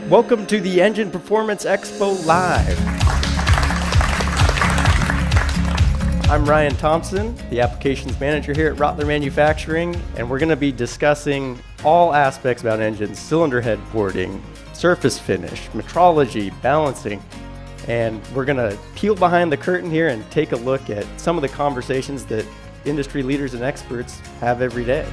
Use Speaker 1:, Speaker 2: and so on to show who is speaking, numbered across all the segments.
Speaker 1: Welcome to the Engine Performance Expo Live. I'm Ryan Thompson, the Applications Manager here at Rottler Manufacturing, and we're going to be discussing all aspects about engines, cylinder head porting, surface finish, metrology, balancing, and we're going to peel behind the curtain here and take a look at some of the conversations that industry leaders and experts have every day.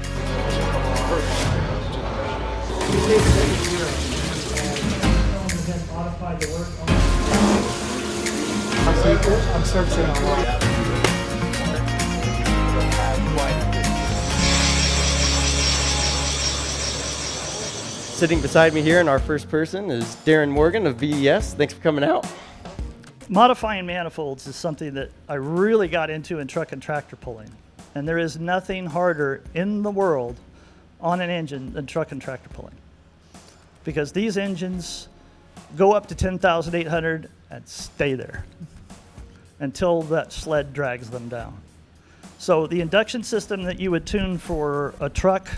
Speaker 2: I'm servicing online.
Speaker 1: Sitting beside me here in our first person is Darren Morgan of VES. Thanks for coming out.
Speaker 2: Modifying manifolds is something that I really got into in truck and tractor pulling. And there is nothing harder in the world on an engine than truck and tractor pulling. Because these engines go up to 10,800 and stay there until that sled drags them down. So the induction system that you would tune for a truck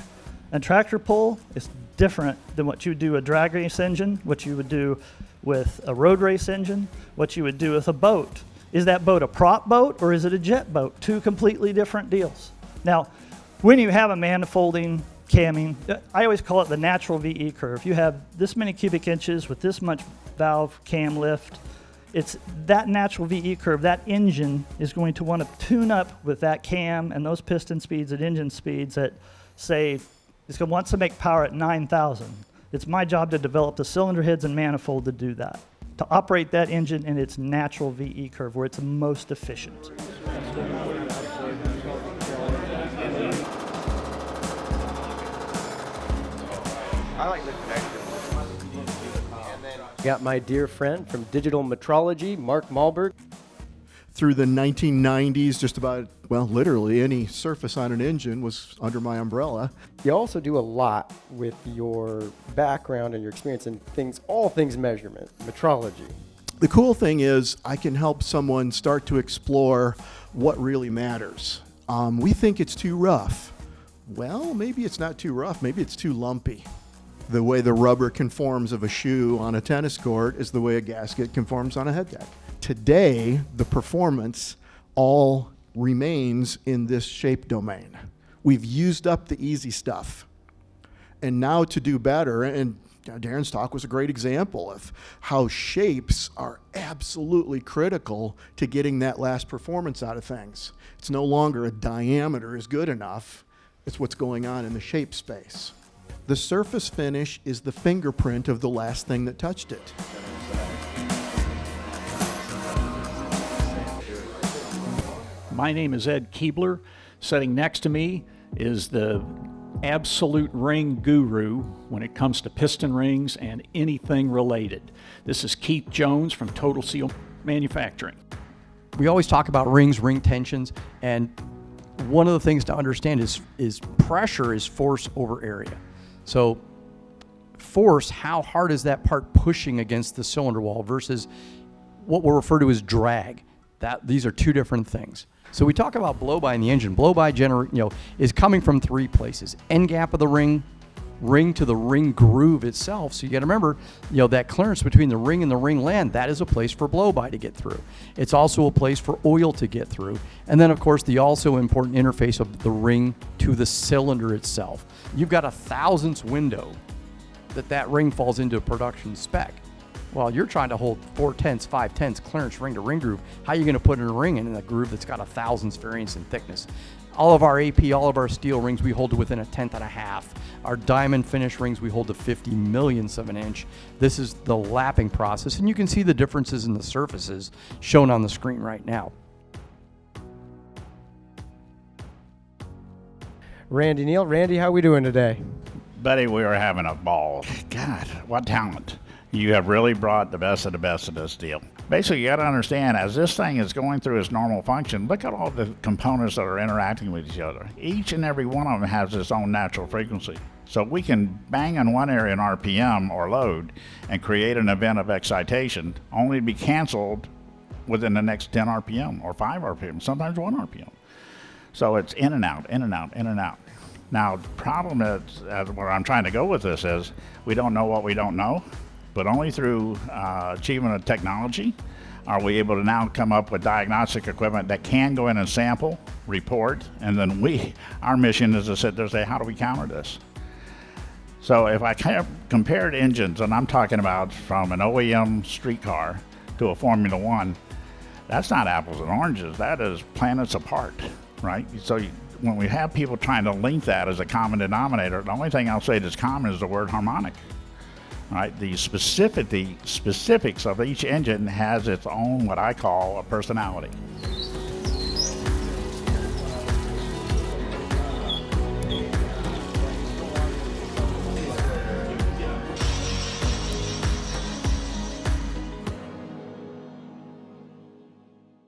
Speaker 2: and tractor pull is different than what you would do a drag race engine, what you would do with a road race engine, what you would do with a boat. Is that boat a prop boat or is it a jet boat? Two completely different deals. Now, when you have a manifolding, camming, I always call it the natural VE curve. You have this many cubic inches with this much valve cam lift. It's that natural VE curve. That engine is going to want to tune up with that cam and those piston speeds and engine speeds at, say, it's going to want to make power at 9,000. It's my job to develop the cylinder heads and manifold to do that, to operate that engine in its natural VE curve where it's most efficient.
Speaker 1: I like the connection. Got my dear friend from Digital Metrology, Mark Malberg.
Speaker 3: Through the 1990s, just about, well, literally any surface on an engine was under my umbrella.
Speaker 1: You also do a lot with your background and your experience in things, all things measurement, metrology.
Speaker 3: The cool thing is I can help someone start to explore what really matters. We think it's too rough. Well, maybe it's not too rough. Maybe it's too lumpy. The way the rubber conforms of a shoe on a tennis court is the way a gasket conforms on a head deck. Today, the performance all remains in this shape domain. We've used up the easy stuff. And now to do better, and Darren's talk was a great example of how shapes are absolutely critical to getting that last performance out of things. It's no longer a diameter is good enough. It's what's going on in the shape space. The surface finish is the fingerprint of the last thing that touched it.
Speaker 4: My name is Ed Keebler. Sitting next to me is the absolute ring guru when it comes to piston rings and anything related. This is Keith Jones from Total Seal Manufacturing.
Speaker 5: We always talk about rings, ring tensions, and one of the things to understand is pressure is force over area. So force, how hard is that part pushing against the cylinder wall versus what we'll refer to as drag. These are two different things. So we talk about blow-by in the engine. Blow-by is coming from three places. End gap of the ring to the ring groove itself. So you got to remember, that clearance between the ring and the ring land, that is a place for blow-by to get through. It's also a place for oil to get through. And then, of course, the also important interface of the ring to the cylinder itself. You've got a thousandths window that ring falls into a production spec. Well, you're trying to hold 4/10, 5/10 clearance ring to ring groove. How are you going to put in a ring in a groove that's got a thousandths variance in thickness? All of our AP, all of our steel rings, we hold to within a 1/10 and a half. Our diamond finish rings, we hold to 50 millionths of an inch. This is the lapping process, and you can see the differences in the surfaces shown on the screen right now.
Speaker 1: Randy Neal. Randy, how are we doing today?
Speaker 6: Buddy, we are having a ball. God, what talent. You have really brought the best of this deal. Basically, you got to understand, as this thing is going through its normal function, look at all the components that are interacting with each other. Each and every one of them has its own natural frequency. So we can bang on one area in RPM or load and create an event of excitation only to be canceled within the next 10 RPM or 5 RPM, sometimes 1 RPM. So it's in and out, in and out, in and out. Now, the problem is, where I'm trying to go with this is, we don't know what we don't know. but only through achievement of technology are we able to now come up with diagnostic equipment that can go in and sample, report, and then our mission is to sit there and say, how do we counter this? So if I compared engines, and I'm talking about from an OEM street car to a Formula One, that's not apples and oranges, that is planets apart, right? So when we have people trying to link that as a common denominator, the only thing I'll say that's common is the word harmonic. Right, the specifics of each engine has its own, what I call, a personality.